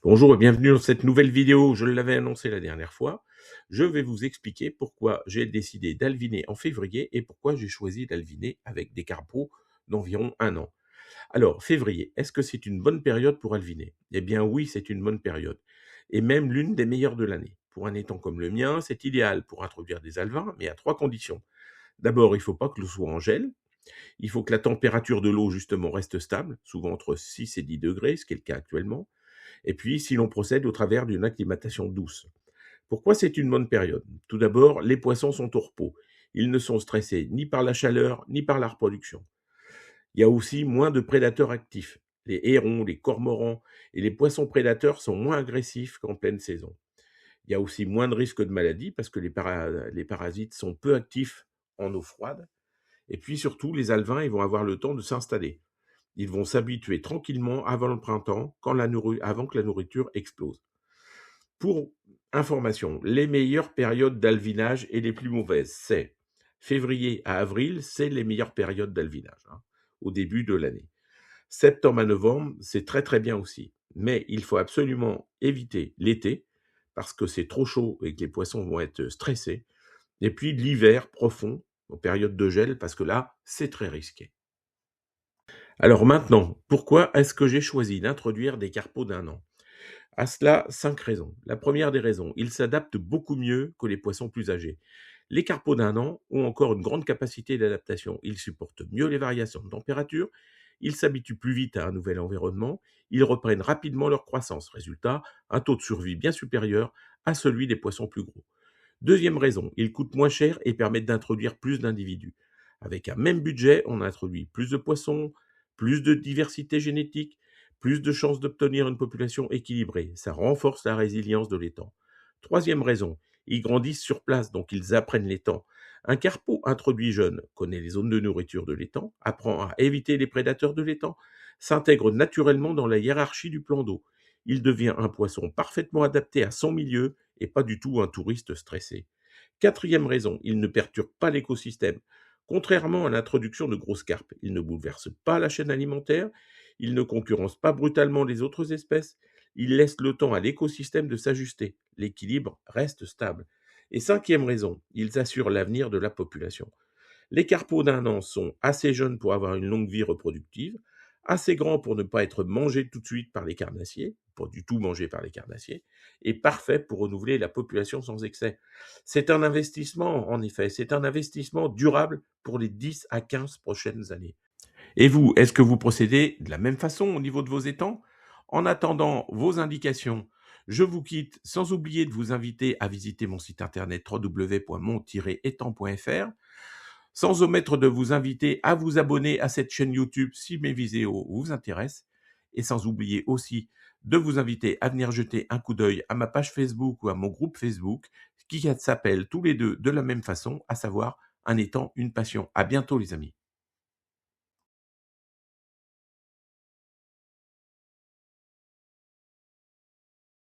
Bonjour et bienvenue dans cette nouvelle vidéo. Je l'avais annoncé la dernière fois. Je vais vous expliquer pourquoi j'ai décidé d'alviner en février et pourquoi j'ai choisi d'alviner avec des carpos d'environ 1 an. Alors, février, est-ce que c'est une bonne période pour alviner? Eh bien oui, c'est une bonne période. Et même l'une des meilleures de l'année. Pour un étang comme le mien, c'est idéal pour introduire des alevins, mais à 3 conditions. D'abord, il ne faut pas que l'eau soit en gel. Il faut que la température de l'eau, justement, reste stable, souvent entre 6 et 10 degrés, ce qui est le cas actuellement. Et puis, si l'on procède au travers d'une acclimatation douce. Pourquoi c'est une bonne période? Tout d'abord, les poissons sont au repos. Ils ne sont stressés ni par la chaleur, ni par la reproduction. Il y a aussi moins de prédateurs actifs. Les hérons, les cormorans et les poissons prédateurs sont moins agressifs qu'en pleine saison. Il y a aussi moins de risques de maladies parce que les parasites sont peu actifs en eau froide. Et puis surtout, les alevins, ils vont avoir le temps de s'installer. Ils vont s'habituer tranquillement avant le printemps, avant que la nourriture explose. Pour information, les meilleures périodes d'alvinage et les plus mauvaises, c'est février à avril, c'est les meilleures périodes d'alvinage, au début de l'année. Septembre à novembre, c'est très très bien aussi. Mais il faut absolument éviter l'été, parce que c'est trop chaud et que les poissons vont être stressés. Et puis l'hiver profond, en période de gel, parce que là, c'est très risqué. Alors maintenant, pourquoi est-ce que j'ai choisi d'introduire des carpos d'1 an? À cela, 5 raisons. La première des raisons, ils s'adaptent beaucoup mieux que les poissons plus âgés. Les carpos d'1 an ont encore une grande capacité d'adaptation. Ils supportent mieux les variations de température, ils s'habituent plus vite à un nouvel environnement, ils reprennent rapidement leur croissance. Résultat, un taux de survie bien supérieur à celui des poissons plus gros. Deuxième raison, ils coûtent moins cher et permettent d'introduire plus d'individus. Avec un même budget, on introduit plus de poissons, plus de diversité génétique, plus de chances d'obtenir une population équilibrée. Ça renforce la résilience de l'étang. Troisième raison, ils grandissent sur place, donc ils apprennent l'étang. Un carpeau introduit jeune connaît les zones de nourriture de l'étang, apprend à éviter les prédateurs de l'étang, s'intègre naturellement dans la hiérarchie du plan d'eau. Il devient un poisson parfaitement adapté à son milieu et pas du tout un touriste stressé. Quatrième raison, il ne perturbe pas l'écosystème. Contrairement à l'introduction de grosses carpes, il ne bouleverse pas la chaîne alimentaire, il ne concurrence pas brutalement les autres espèces, il laisse le temps à l'écosystème de s'ajuster. L'équilibre reste stable. Et cinquième raison, ils assurent l'avenir de la population. Les carpeaux d'1 an sont assez jeunes pour avoir une longue vie reproductive, assez grands pour ne pas être mangés tout de suite par les carnassiers, pas du tout mangés par les carnassiers, et parfaits pour renouveler la population sans excès. C'est un investissement, en effet, c'est un investissement durable pour les 10 à 15 prochaines années. Et vous, est-ce que vous procédez de la même façon au niveau de vos étangs? En attendant vos indications, je vous quitte sans oublier de vous inviter à visiter mon site internet www.mon-étang.fr, sans omettre de vous inviter à vous abonner à cette chaîne YouTube si mes vidéos vous intéressent, et sans oublier aussi de vous inviter à venir jeter un coup d'œil à ma page Facebook ou à mon groupe Facebook, qui s'appelle tous les deux de la même façon, à savoir un étang, une passion. À bientôt les amis.